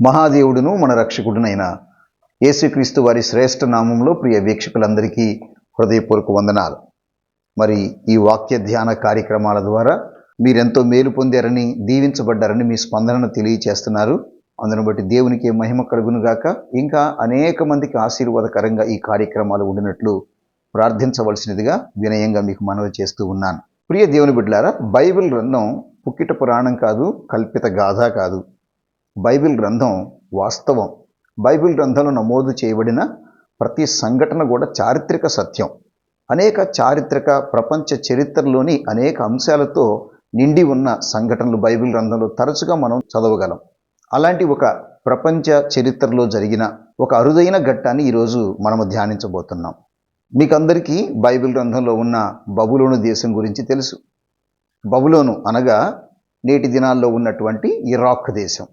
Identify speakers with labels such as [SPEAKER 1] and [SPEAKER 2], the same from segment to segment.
[SPEAKER 1] మహాదేవుడును మన రక్షకుడునైన యేసుక్రీస్తు వారి శ్రేష్ఠ నామంలో ప్రియ వీక్షకులందరికీ హృదయపూర్వక వందనాలు. మరి ఈ వాక్య ధ్యాన కార్యక్రమాల ద్వారా మీరెంతో మేలు పొందారని, దీవించబడ్డారని మీ స్పందనను తెలియచేస్తున్నారు. అందును బట్టి దేవునికి మహిమ కలుగునుగాక. ఇంకా అనేక మందికి ఆశీర్వాదకరంగా ఈ కార్యక్రమాలు ఉండినట్లు ప్రార్థించవలసినదిగా వినయంగా మీకు మనవి చేస్తూ ఉన్నాను. ప్రియ దేవుని బిడ్డలారా, బైబిల్ గ్రంథం పుక్కిట పురాణం కాదు, కల్పిత గాథ కాదు. బైబిల్ గ్రంథం వాస్తవం. బైబిల్ గ్రంథంలో నమోదు చేయబడిన ప్రతి సంఘటన కూడా చారిత్రక సత్యం. అనేక చారిత్రక ప్రపంచ చరిత్రలోని అనేక అంశాలతో నిండి ఉన్న సంఘటనలు బైబిల్ గ్రంథంలో తరచుగా మనం చదవగలం. అలాంటి ఒక ప్రపంచ చరిత్రలో జరిగిన ఒక అరుదైన ఘట్టాన్ని ఈరోజు మనము ధ్యానించబోతున్నాం. మీకందరికీ బైబిల్ గ్రంథంలో ఉన్న బబులోను దేశం గురించి తెలుసు. బబులోను అనగా నేటి దినాల్లో ఉన్నటువంటి ఇరాక్ దేశం.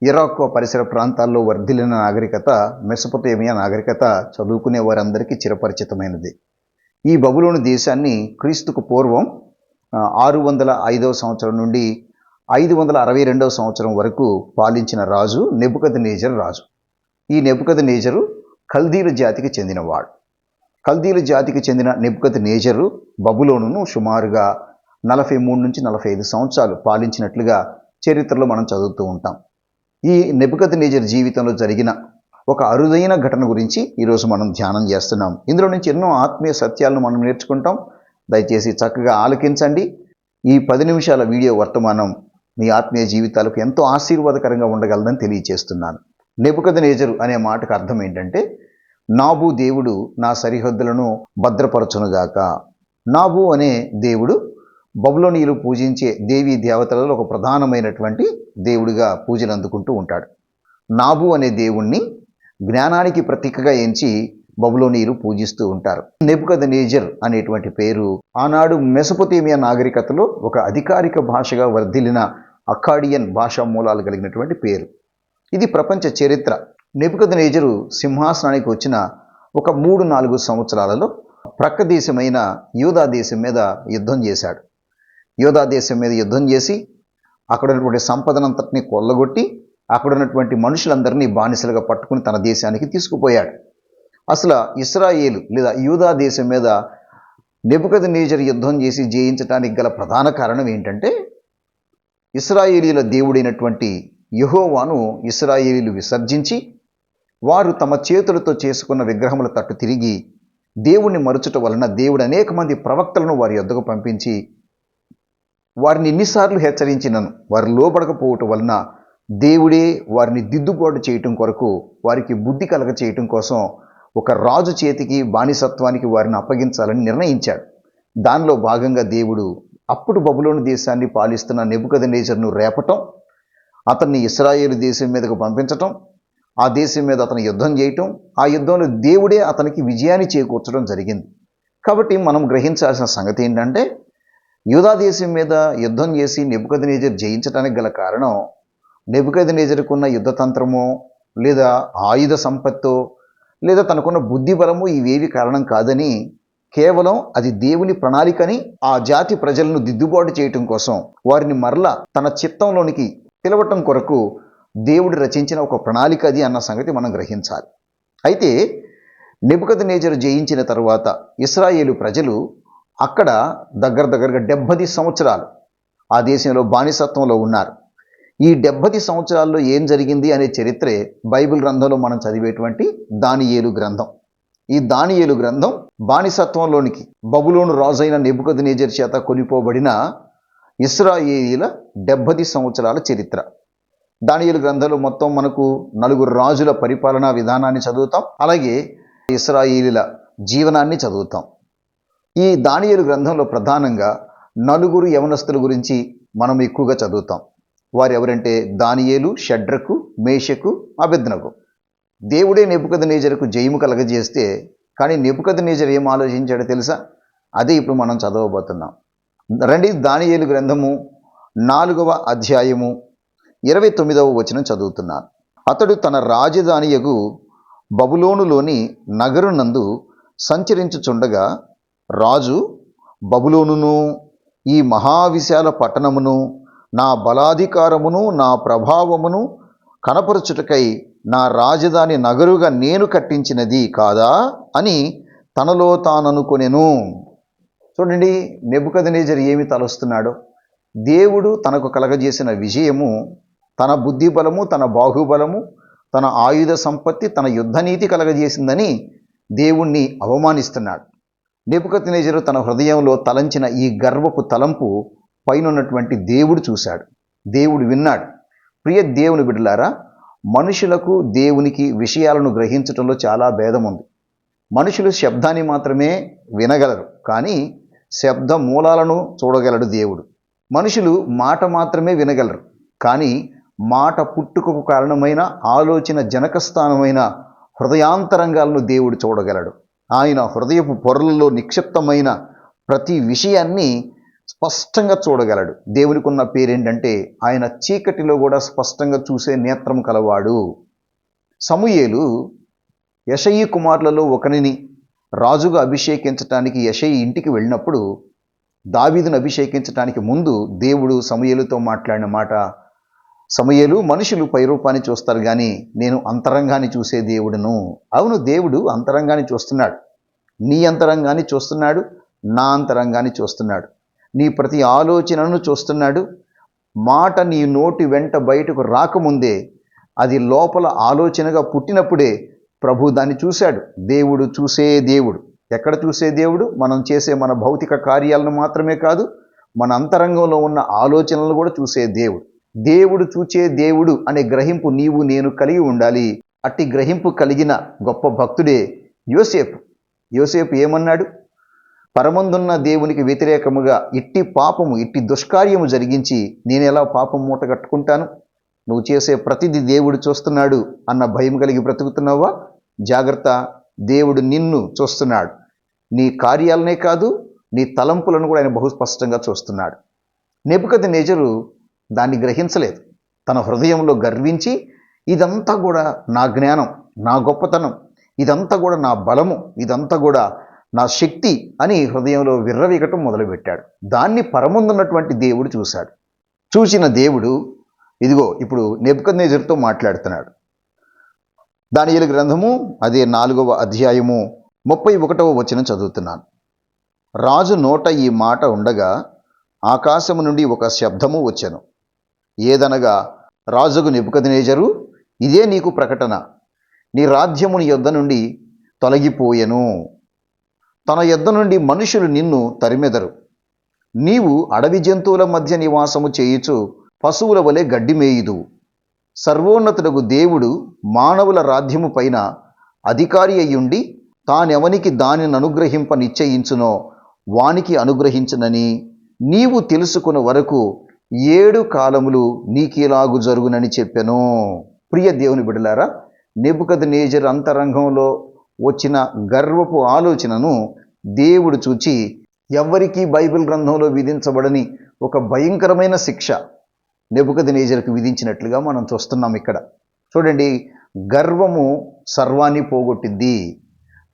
[SPEAKER 1] ఇరాక్ పరిసర ప్రాంతాల్లో వర్ధిల్లిన నాగరికత మెసొపొటేమియా నాగరికత చదువుకునే వారందరికీ చిరపరిచితమైనది. ఈ బబులోను దేశాన్ని క్రీస్తుకు పూర్వం 605వ సంవత్సరం నుండి 562వ సంవత్సరం వరకు పాలించిన రాజు నెబుకద్నెజరు రాజు. ఈ నెబుకద్నెజరు కల్దీలు జాతికి చెందినవాడు. కల్దీలు జాతికి చెందిన నెబుకద్నెజరు బబులోనును సుమారుగా 43 నుంచి 45 సంవత్సరాలు పాలించినట్లుగా చరిత్రలో మనం చదువుతూ ఉంటాం. ఈ నెబుకద్నెజరు జీవితంలో జరిగిన ఒక అరుదైన ఘటన గురించి ఈరోజు మనం ధ్యానం చేస్తున్నాం. ఇందులో నుంచి ఎన్నో ఆత్మీయ సత్యాలను మనం నేర్చుకుంటాం. దయచేసి చక్కగా ఆలకించండి. ఈ 10 నిమిషాల వీడియో వర్తమానం మీ ఆత్మీయ జీవితాలకు ఎంతో ఆశీర్వాదకరంగా ఉండగలదని తెలియజేస్తున్నాను. నెబుకద్నెజరు అనే మాటకు అర్థం ఏంటంటే, నాబు దేవుడు నా సరిహద్దులను భద్రపరచునుగాక. నాబు అనే దేవుడు బబులోనీయులు పూజించే దేవీ దేవతలలో ఒక ప్రధానమైనటువంటి దేవుడిగా పూజలు అందుకుంటూ ఉంటాడు. నాబు అనే దేవుణ్ణి జ్ఞానానికి ప్రతీకగా ఎంచి బబులోనీయులు పూజిస్తూ ఉంటారు. నెబుకద్నెజర్ అనేటువంటి పేరు ఆనాడు మెసొపొటేమియా నాగరికతలో ఒక అధికారిక భాషగా వర్ధిల్లిన అక్కాడియన్ భాషా మూలాలు కలిగినటువంటి పేరు. ఇది ప్రపంచ చరిత్ర. నెబుకద్నెజరు సింహాసనానికి వచ్చిన ఒక 3-4 సంవత్సరాలలో ప్రక్క దేశమైన యూదా దేశం మీద యుద్ధం చేశాడు. యూదా దేశం మీద యుద్ధం చేసి అక్కడ ఉన్నటువంటి సంపదనంతటిని కొల్లగొట్టి అక్కడ ఉన్నటువంటి మనుషులందరినీ బానిసలుగా పట్టుకుని తన దేశానికి తీసుకుపోయాడు. అసలు ఇశ్రాయేలు లేదా యూదా దేశం మీద నెబుకద్నెజరు యుద్ధం చేసి జయించడానికి గల ప్రధాన కారణం ఏంటంటే, ఇశ్రాయేలీల దేవుడైనటువంటి యెహోవాను ఇశ్రాయేలీలు విసర్జించి వారు తమ చేతులతో చేసుకున్న విగ్రహముల తట్టు తిరిగి దేవుణ్ణి మరుచుట వలన దేవుడు అనేక మంది ప్రవక్తలను వారి యొద్దకు పంపించి వారిని ఎన్నిసార్లు హెచ్చరించినను వారు లోబడకపోవటం వలన దేవుడే వారిని దిద్దుబాటు చేయటం కొరకు, వారికి బుద్ధి కలగ చేయటం కోసం ఒక రాజు చేతికి బానిసత్వానికి వారిని అప్పగించాలని నిర్ణయించాడు. దానిలో భాగంగా దేవుడు అప్పుడు బబులోను దేశాన్ని పాలిస్తున్న నెబుకద్నెజరును రేపటం, అతన్ని ఇశ్రాయేలు దేశం మీదకు పంపించటం, ఆ దేశం మీద అతను యుద్ధం చేయటం, ఆ యుద్ధంలో దేవుడే అతనికి విజయాన్ని చేకూర్చడం జరిగింది. కాబట్టి మనం గ్రహించాల్సిన సంగతి ఏంటంటే, యూదా దేశం మీద యుద్ధం చేసి నెబుకద్నెజరు జయించడానికి గల కారణం నెబుకద్నెజరుకున్న యుద్ధతంత్రమో లేదా ఆయుధ సంపత్తో లేదా తనకున్న బుద్ధి బలము ఇవేవి కారణం కాదని, కేవలం అది దేవుని ప్రణాళికని, ఆ జాతి ప్రజలను దిద్దుబాటు చేయటం కోసం వారిని మరలా తన చిత్తంలోనికి పిలవటం కొరకు దేవుడు రచించిన ఒక ప్రణాళిక అది అన్న సంగతి మనం గ్రహించాలి. అయితే నెబుకద్నెజరు జయించిన తర్వాత ఇశ్రాయేలు ప్రజలు అక్కడ దగ్గరగా 70 సంవత్సరాలు ఆ దేశంలో బానిసత్వంలో ఉన్నారు. ఈ 70 సంవత్సరాల్లో ఏం జరిగింది అనే చరిత్రే బైబిల్ గ్రంథంలో మనం చదివేటువంటి దానియేలు గ్రంథం. ఈ దానియేలు గ్రంథం బానిసత్వంలోనికి బబులోను రాజైన నెబుకద్నెజరు చేత కొనిపోబడిన ఇశ్రాయేలీల 70 సంవత్సరాల చరిత్ర. దానియేలు గ్రంథంలో మొత్తం మనకు 4 రాజుల పరిపాలనా విధానాన్ని చదువుతాం, అలాగే ఇశ్రాయేలీల జీవనాన్ని చదువుతాం. ఈ దానియేలు గ్రంథంలో ప్రధానంగా 4 యవనస్తుల గురించి మనం ఎక్కువగా చదువుతాం. వారు ఎవరంటే దానియేలు, షడ్రకు, మేషకు, అబేద్నెగో. దేవుడే నెబుకద్నెజరుకు జయము కలగజేస్తే, కానీ నెబుకద్నెజరు ఏం ఆలోచించాడో తెలుసా? అదే ఇప్పుడు మనం చదవబోతున్నాం. రండి, దానియేలు గ్రంథము 4వ అధ్యాయము 29వ వచనం చదువుతున్నాను. అతడు తన రాజధానియగు బబులోనులోని నగరునందు సంచరించుచుండగా రాజు బబులోనును ఈ మహావిశాల పట్టణమును నా బలాధికారమును నా ప్రభావమును కనపరుచుటకై నా రాజధాని నగరుగా నేను కట్టించినది కాదా అని తనలో తాననుకొనెను. చూడండి, నెబుకద్నెజరు ఏమి తలస్తున్నాడో. దేవుడు తనకు కలగజేసిన విజయము, తన బుద్ధి బలము, తన బాహుబలము, తన ఆయుధ సంపత్తి, తన యుద్ధనీతి కలగజేసిందని దేవుణ్ణి అవమానిస్తున్నాడు. నెబుకద్నెజరు తన హృదయంలో తలంచిన ఈ గర్వపు తలంపు పైనున్నటువంటి దేవుడు చూశాడు, దేవుడు విన్నాడు. ప్రియ దేవుని బిడ్డలారా, మనుషులకు దేవునికి విషయాలను గ్రహించటంలో చాలా భేదం ఉంది. మనుషులు శబ్దాన్ని మాత్రమే వినగలరు, కానీ శబ్ద మూలాలను చూడగలడు దేవుడు. మనుషులు మాట మాత్రమే వినగలరు, కానీ మాట పుట్టుకకు కారణమైన ఆలోచన జనకస్థానమైన హృదయాంతరంగాలను దేవుడు చూడగలడు. ఆయన హృదయపు పొరలలో నిక్షిప్తమైన ప్రతి విషయాన్ని స్పష్టంగా చూడగలడు. దేవునికి ఉన్న పేరేంటంటే ఆయన చీకటిలో కూడా స్పష్టంగా చూసే నేత్రం కలవాడు. సమూయేలు యెషయి కుమారులలో ఒకరిని రాజుగా అభిషేకించటానికి యెషయి ఇంటికి వెళ్ళినప్పుడు, దావీదును అభిషేకించటానికి ముందు దేవుడు సమూయేలుతో మాట్లాడిన మాట, సమూయేలు, మనుషులు పైరూపాన్ని చూస్తారు కానీ నేను అంతరంగాన్ని చూసే దేవుడును. అవును, దేవుడు అంతరంగాన్ని చూస్తున్నాడు. నీ అంతరంగాన్ని చూస్తున్నాడు, నా అంతరంగాన్ని చూస్తున్నాడు. నీ ప్రతి ఆలోచనను చూస్తున్నాడు. మాట నీ నోటి వెంట బయటకు రాకముందే, అది లోపల ఆలోచనగా పుట్టినప్పుడే ప్రభు దాన్ని చూశాడు. దేవుడు చూసే దేవుడు. ఎక్కడ చూసే దేవుడు? మనం చేసే మన భౌతిక కార్యాలను మాత్రమే కాదు, మన అంతరంగంలో ఉన్న ఆలోచనలను కూడా చూసే దేవుడు. దేవుడు చూచే దేవుడు అనే గ్రహింపు నీవు నేను కలిగి ఉండాలి. అట్టి గ్రహింపు కలిగిన గొప్ప భక్తుడే యోసేపు. యోసేపు ఏమన్నాడు? పరమందున్న దేవునికి వ్యతిరేకముగా ఇట్టి పాపము, ఇట్టి దుష్కార్యము జరిగించి నేను ఎలా పాపం మూట కట్టుకుంటాను? నువ్వు చేసే ప్రతిదీ దేవుడు చూస్తున్నాడు అన్న భయం కలిగి బ్రతుకుతున్నావా? జాగ్రత్త, దేవుడు నిన్ను చూస్తున్నాడు. నీ కార్యాలనే కాదు, నీ తలంపులను కూడా ఆయన బహుస్పష్టంగా చూస్తున్నాడు. నెబుకద్నెజరు దాన్ని గ్రహించలేదు. తన హృదయంలో గర్వించి, ఇదంతా కూడా నా జ్ఞానం, నా గొప్పతనం, ఇదంతా కూడా నా బలము, ఇదంతా కూడా నా శక్తి అని హృదయంలో విర్రవీగటం మొదలుపెట్టాడు. దాన్ని పరముందున్నటువంటి దేవుడు చూశాడు. చూసిన దేవుడు ఇదిగో ఇప్పుడు నెబుకద్నెజరుతో మాట్లాడుతున్నాడు. దానియేలు గ్రంథము అదే 4వ అధ్యాయము 31వ వచనం చదువుతున్నాను. రాజు నోట ఈ మాట ఉండగా ఆకాశము నుండి ఒక శబ్దము వచ్చెను. ఏదనగా, రాజుగు నెబుకద్నెజరు, ఇదే నీకు ప్రకటన, నీ రాజ్యము నీ యొద్ద నుండి తొలగిపోయెను. తన యొద్ద నుండి మనుషులు నిన్ను తరిమెదరు. నీవు అడవి జంతువుల మధ్య నివాసము చేయుచు పశువుల వలె గడ్డి మేయుదు. సర్వోన్నతుడగు దేవుడు మానవుల రాజ్యము పైన అధికారి అయ్యుండి తానెవనికి దానిని అనుగ్రహింప నిశ్చయించునో వానికి అనుగ్రహించునని నీవు తెలుసుకున్న వరకు 7 కాలములు నీకిలాగు జరుగునని చెప్పెను. ప్రియ దేవుని బిడ్డలారా, నెబుకద్నెజరు అంతరంగంలో వచ్చిన గర్వపు ఆలోచనను దేవుడు చూచి ఎవ్వరికీ బైబిల్ గ్రంథంలో విధించబడని ఒక భయంకరమైన శిక్ష నెబుకద్నెజరుకు విధించినట్లుగా మనం చూస్తున్నాం ఇక్కడ. చూడండి, గర్వము సర్వాన్ని పోగొట్టింది.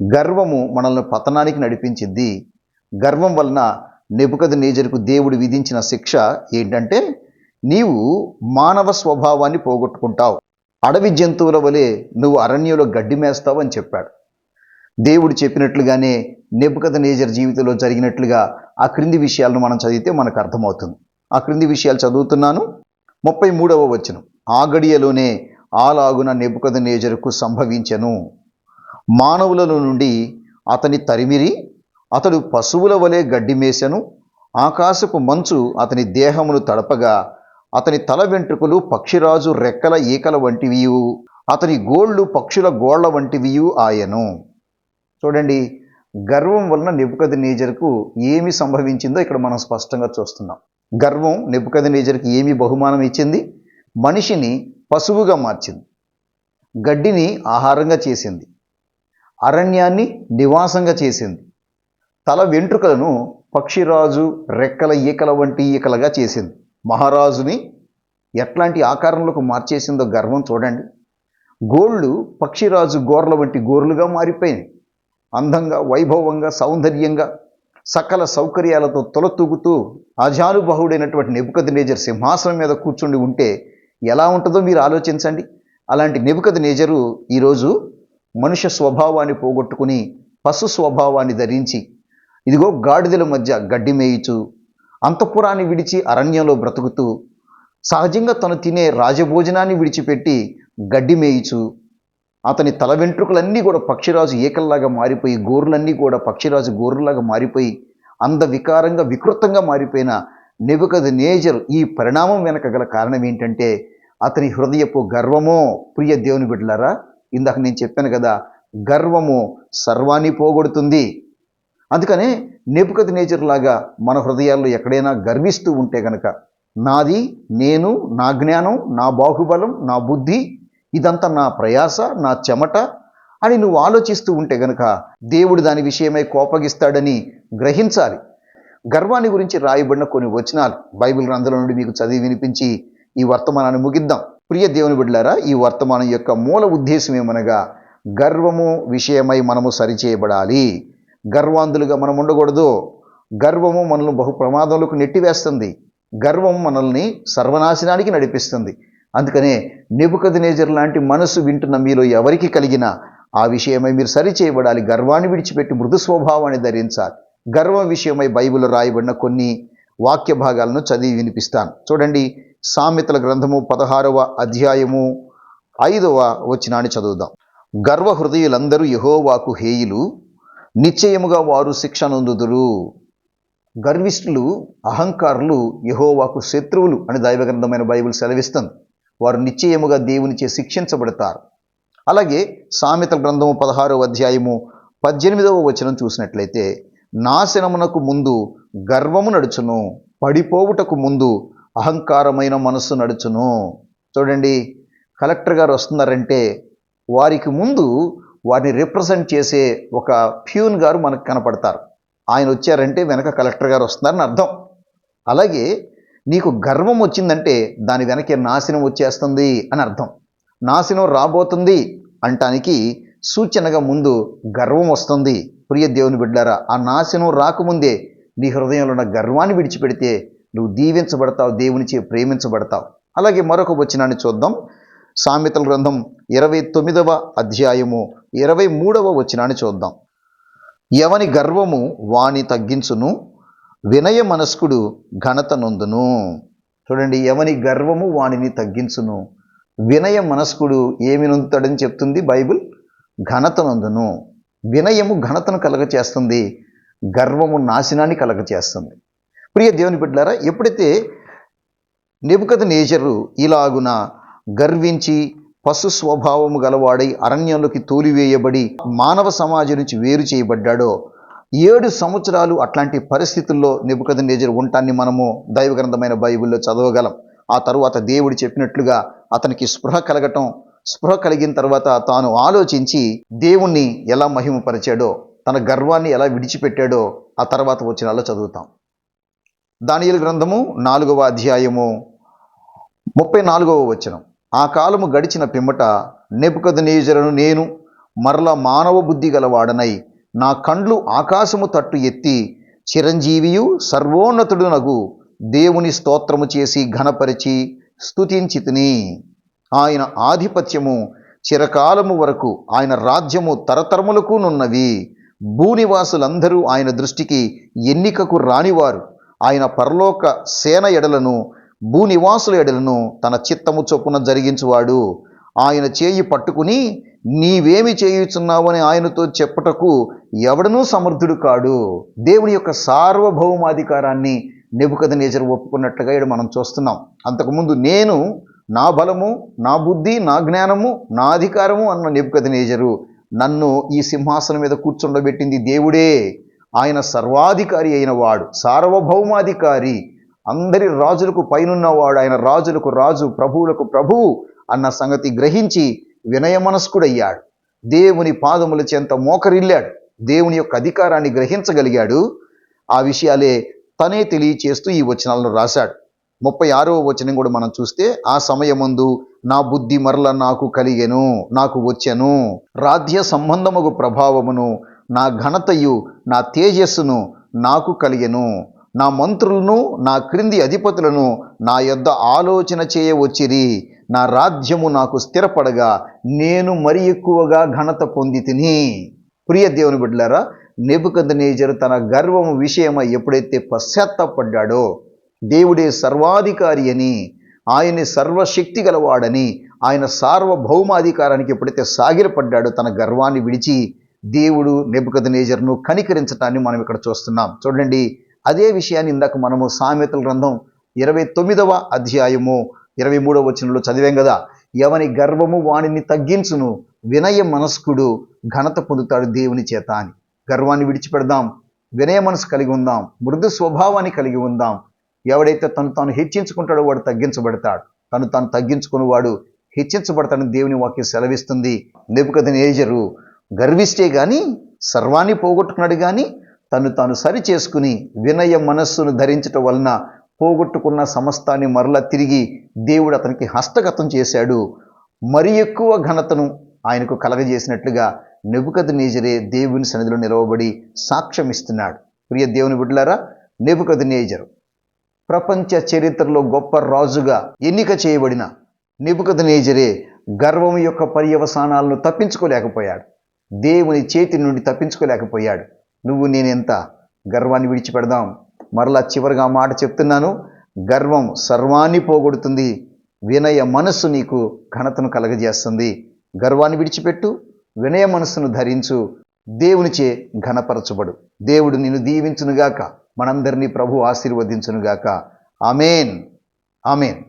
[SPEAKER 1] గర్వము మనల్ని పతనానికి నడిపించింది. గర్వం వలన నెబుకద్నెజరుకు దేవుడు విధించిన శిక్ష ఏంటంటే, నీవు మానవ స్వభావాన్ని పోగొట్టుకుంటావు, అడవి జంతువుల వలె నువ్వు అరణ్యంలో గడ్డి మేస్తావు అని చెప్పాడు. దేవుడు చెప్పినట్లుగానే నెబుకద్నెజరు జీవితంలో జరిగినట్లుగా ఆ క్రింది విషయాలను మనం చదివితే మనకు అర్థమవుతుంది. ఆ క్రింది విషయాలు చదువుతున్నాను. 33వ వచనం. ఆ గడియలోనే అలాగున నెబుకద్నెజరుకు సంభవించెను. మానవులలో నుండి అతని తరిమిరి, అతడు పశువుల వలె గడ్డి మేసెను. ఆకాశపు మంచు అతని దేహమును తడపగా అతని తల వెంట్రుకలు పక్షిరాజు రెక్కల ఈకల వంటివియు, అతని గోళ్ళు పక్షుల గోళ్ల వంటివియు ఆయను. చూడండి, గర్వం వలన నెబుకద్నెజరుకు ఏమి సంభవించిందో ఇక్కడ మనం స్పష్టంగా చూస్తున్నాం. గర్వం నెబుకద్నెజరుకి ఏమి బహుమానం ఇచ్చింది? మనిషిని పశువుగా మార్చింది, గడ్డిని ఆహారంగా చేసింది, అరణ్యాన్ని నివాసంగా చేసింది, తల వెంట్రుకలను పక్షిరాజు రెక్కల ఈకల వంటి ఈకలుగా చేసింది. మహారాజుని ఎట్లాంటి ఆకారంలోకి మార్చేసిందో గర్వం చూడండి. గోళ్ళు పక్షిరాజు గోర్ల వంటి గోర్లుగా మారిపోయినాయి. అందంగా, వైభవంగా, సౌందర్యంగా, సకల సౌకర్యాలతో తొలతూగుతూ ఆజానుబాహుడైనటువంటి నెబుకద్నెజరు సింహాసనం మీద కూర్చుండి ఉంటే ఎలా ఉంటుందో మీరు ఆలోచించండి. అలాంటి నెబుకద్నెజరు ఈరోజు మనుష్య స్వభావాన్ని పోగొట్టుకుని పశు స్వభావాన్ని ధరించి ఇదిగో గాడిదల మధ్య గడ్డి మేయిచు, అంతఃపురాన్ని విడిచి అరణ్యంలో బ్రతుకుతూ, సహజంగా తను తినే రాజభోజనాన్ని విడిచిపెట్టి గడ్డి మేయిచు, అతని తల వెంట్రుకలన్నీ కూడా పక్షిరాజు ఏకల్లాగా మారిపోయి, గోర్లన్నీ కూడా పక్షిరాజు గోర్రులాగా మారిపోయి, వికారంగా వికృతంగా మారిపోయిన నెబుకద్నెజరు ఈ పరిణామం వెనక గల కారణం ఏంటంటే అతని హృదయపు గర్వమో. ప్రియ దేవుని బిడ్డలారా, ఇందాక నేను చెప్పాను కదా, గర్వము సర్వాన్ని పోగొడుతుంది. అందుకనే నెబుకద్నెజరు లాగా మన హృదయాల్లో ఎక్కడైనా గర్విస్తూ ఉంటే గనక, నాది, నేను, నా జ్ఞానం, నా బాహుబలం, నా బుద్ధి, ఇదంతా నా ప్రయాస, నా చెమట అని నువ్వు ఆలోచిస్తూ ఉంటే గనక దేవుడు దాని విషయమై కోపగిస్తాడని గ్రహించాలి. గర్వాన్ని గురించి రాయబడిన కొన్ని వచనాలు బైబిల్ గ్రంథంలో నుండి మీకు చదివి వినిపించి ఈ వర్తమానాన్ని ముగిద్దాం. ప్రియ దేవుని బిడ్డలారా, ఈ వర్తమానం యొక్క మూల ఉద్దేశం ఏమనగా, గర్వము విషయమై మనము సరిచేయబడాలి. గర్వాంధులుగా మనం ఉండకూడదు. గర్వము మనల్ని బహు ప్రమాదంలోకి నెట్టివేస్తుంది. గర్వం మనల్ని సర్వనాశనానికి నడిపిస్తుంది. అందుకనే నెబుకద్నెజరు లాంటి మనసు వింటున్న మీలో ఎవరికి కలిగినా ఆ విషయమై మీరు సరిచేయబడాలి. గర్వాన్ని విడిచిపెట్టి మృదు స్వభావాన్ని ధరించాలి. గర్వం విషయమై బైబిల్లో రాయబడిన కొన్ని వాక్య భాగాలను చదివి వినిపిస్తాను. చూడండి, సామెతల గ్రంథము 16వ అధ్యాయము 5వ వచనాన్ని చదువుదాం. గర్వ హృదయులందరూ యెహోవాకు హేయులు, నిశ్చయముగా వారు శిక్ష నొందుదురు. గర్విష్ఠులు, అహంకారులు యెహోవాకు శత్రువులు అని దైవగ్రంథమైన బైబిల్ సెలవిస్తుంది. వారు నిశ్చయముగా దేవునిచే శిక్షించబడతారు. అలాగే సామెతల గ్రంథము 16వ అధ్యాయము 18వ వచనం చూసినట్లయితే, నాశనమునకు ముందు గర్వము నడుచును, పడిపోవుటకు ముందు అహంకారమైన మనస్సు నడుచును. చూడండి, కలెక్టర్ గారు వస్తున్నారంటే వారికి ముందు వారిని రిప్రజెంట్ చేసే ఒక ప్యూన్ గారు మనకు కనపడతారు. ఆయన వచ్చారంటే వెనక కలెక్టర్ గారు వస్తున్నారని అర్థం. అలాగే నీకు గర్వం వచ్చిందంటే దాని వెనకే నాశనం వచ్చేస్తుంది అని అర్థం. నాశనం రాబోతుంది అంటానికి సూచనగా ముందు గర్వం వస్తుంది. ప్రియ దేవుని బిడ్డారా, ఆ నాశనం రాకముందే నీ హృదయంలో ఉన్న గర్వాన్ని విడిచిపెడితే నువ్వు దీవించబడతావు, దేవునిచే ప్రేమించబడతావు. అలాగే మరొక వచనాన్ని చూద్దాం. సామెతల గ్రంథం 29వ అధ్యాయము 23వ వచనాన్ని చూద్దాం. ఎవని గర్వము వాని తగ్గించును, వినయ మనస్కుడు ఘనత నొందును. చూడండి, ఎవని గర్వము వానిని తగ్గించును, వినయ మనస్కుడు ఏమి నొందుతాడని చెప్తుంది బైబిల్? ఘనత నొందును. వినయము ఘనతను కలగచేస్తుంది, గర్వము నాశనాన్ని కలగచేస్తుంది. ప్రియ దేవుని బిడ్డలారా, ఎప్పుడైతే నెబుకద్నెజరు ఇలాగున గర్వించి పశు స్వభావము గలవాడై అరణ్యంలోకి తోలివేయబడి మానవ సమాజం నుంచి వేరు చేయబడ్డాడో, 7 సంవత్సరాలు అట్లాంటి పరిస్థితుల్లో నెబుకద్నెజరు ఉంటాన్ని మనము దైవగ్రంథమైన బైబిల్లో చదవగలం. ఆ తరువాత దేవుడు చెప్పినట్లుగా అతనికి స్పృహ కలిగిన తర్వాత తాను ఆలోచించి దేవుణ్ణి ఎలా మహిమపరిచాడో, తన గర్వాన్ని ఎలా విడిచిపెట్టాడో ఆ తర్వాత వచనాల్లో చదువుతాం. దానియేలు గ్రంథము 4వ అధ్యాయము 34వ వచనం. ఆ కాలము గడిచిన పిమ్మట నెబుకద్నెజరును నేను మరల మానవ బుద్ధి గలవాడనై నా కండ్లు ఆకాశము తట్టు ఎత్తి చిరంజీవియు సర్వోన్నతుడునగు దేవుని స్తోత్రము చేసి ఘనపరిచి స్తుతించితిని. ఆయన ఆధిపత్యము చిరకాలము వరకు, ఆయన రాజ్యము తరతరములకు నున్నవి. భూనివాసులందరూ ఆయన దృష్టికి ఎన్నికకు రానివారు. ఆయన పరలోక సేన ఎడలను భూనివాసుల ఎడలను తన చిత్తము చొప్పున జరిగించువాడు. ఆయన చేయి పట్టుకుని నీవేమి చేయుచున్నావని ఆయనతో చెప్పుటకు ఎవడనూ సమర్థుడు కాడు. దేవుని యొక్క సార్వభౌమాధికారాన్ని నెబుకద్నెజరు ఒప్పుకున్నట్లుగా ఇక్కడ మనం చూస్తున్నాం. అంతకుముందు నేను, నా బలము, నా బుద్ధి, నా జ్ఞానము, నా అధికారము అన్న నెబుకద్నెజరు నన్ను ఈ సింహాసనం మీద కూర్చుండబెట్టింది దేవుడే. ఆయన సర్వాధికారి అయిన వాడు, సార్వభౌమాధికారి, అందరి రాజులకు పైనున్నవాడు, ఆయన రాజులకు రాజు, ప్రభువులకు ప్రభువు అన్న సంగతి గ్రహించి వినయమనస్కుడయ్యాడు. దేవుని పాదముల చెంత మోకరిల్లాడు. దేవుని యొక్క అధికారాన్ని గ్రహించగలిగాడు. ఆ విషయాలే తనే తెలియచేస్తూ ఈ వచనాలను రాశాడు. 36వ వచనం కూడా మనం చూస్తే, ఆ సమయమందు నా బుద్ధి మరల నాకు కలిగెను, నాకు వచ్చెను. రాజ్య సంబంధముగు ప్రభావమును, నా ఘనతయు, నా తేజస్సును నాకు కలిగెను. నా మంత్రులను నా క్రింది అధిపతులను నా యొద్ద ఆలోచన చేయవచ్చిరి. నా రాజ్యము నాకు స్థిరపడగా నేను మరి ఎక్కువగా ఘనత పొంది తిని. ప్రియ దేవుని బిడ్డలారా, నెబుకద్నెజరు తన గర్వము విషయమై ఎప్పుడైతే పశ్చాత్తాపడ్డాడో, దేవుడే సర్వాధికారి అని, ఆయనే సర్వశక్తి గలవాడని, ఆయన సార్వభౌమాధికారానికి ఎప్పుడైతే సాగిలపడ్డాడో తన గర్వాన్ని విడిచి దేవుడు నెబుకద్నెజరును కనికరించటాన్ని మనం ఇక్కడ చూస్తున్నాం. చూడండి, అదే విషయాన్ని ఇందాక మనము సామెతల గ్రంథం 29వ అధ్యాయము 23వ వచనంలో చదివాం కదా. ఎవని గర్వము వానిని తగ్గించును, వినయ మనస్కుడు ఘనత పొందుతాడు దేవుని చేత అని. గర్వాన్ని విడిచిపెడదాం, వినయ మనసు కలిగి ఉందాం, మృదు స్వభావాన్ని కలిగి ఉందాం. ఎవడైతే తను తాను హెచ్చించుకుంటాడో వాడు తగ్గించబడతాడు, తను తాను తగ్గించుకుని వాడు హెచ్చించబడతాడని దేవుని వాక్యం సెలవిస్తుంది. నెబుకద్నెజరు గర్విష్టే గాని సర్వాన్ని పోగొట్టుకున్నాడు, కానీ తను తాను సరి చేసుకుని వినయ మనస్సును ధరించటం వలన పోగొట్టుకున్న సమస్తాన్ని మరలా తిరిగి దేవుడు అతనికి హస్తగతం చేశాడు. మరి ఎక్కువ ఘనతను ఆయనకు కలగజేసినట్లుగా నెబుకద్నెజరే దేవుని సన్నిధిలో నిలవబడి సాక్ష్యం ఇస్తున్నాడు. ప్రియ దేవుని బిడ్డలారా, నెబుకద్నెజరు ప్రపంచ చరిత్రలో గొప్ప రాజుగా ఎన్నిక చేయబడిన నెబుకద్నెజరే గర్వం యొక్క పర్యవసానాలను తప్పించుకోలేకపోయాడు. దేవుని చేతి నుండి తప్పించుకోలేకపోయాడు. నువ్వు నేనెంత గర్వాన్ని విడిచిపెడదాం. మరలా చివరిగా మాట చెప్తున్నాను, గర్వం సర్వాన్ని పోగొడుతుంది, వినయ మనస్సు నీకు ఘనతను కలగజేస్తుంది. గర్వాన్ని విడిచిపెట్టు, వినయ మనస్సును ధరించు, దేవునిచే ఘనపరచబడు. దేవుడు నిన్ను దీవించునుగాక, మనందరినీ ప్రభు ఆశీర్వదించునుగాక. ఆమేన్, ఆమేన్.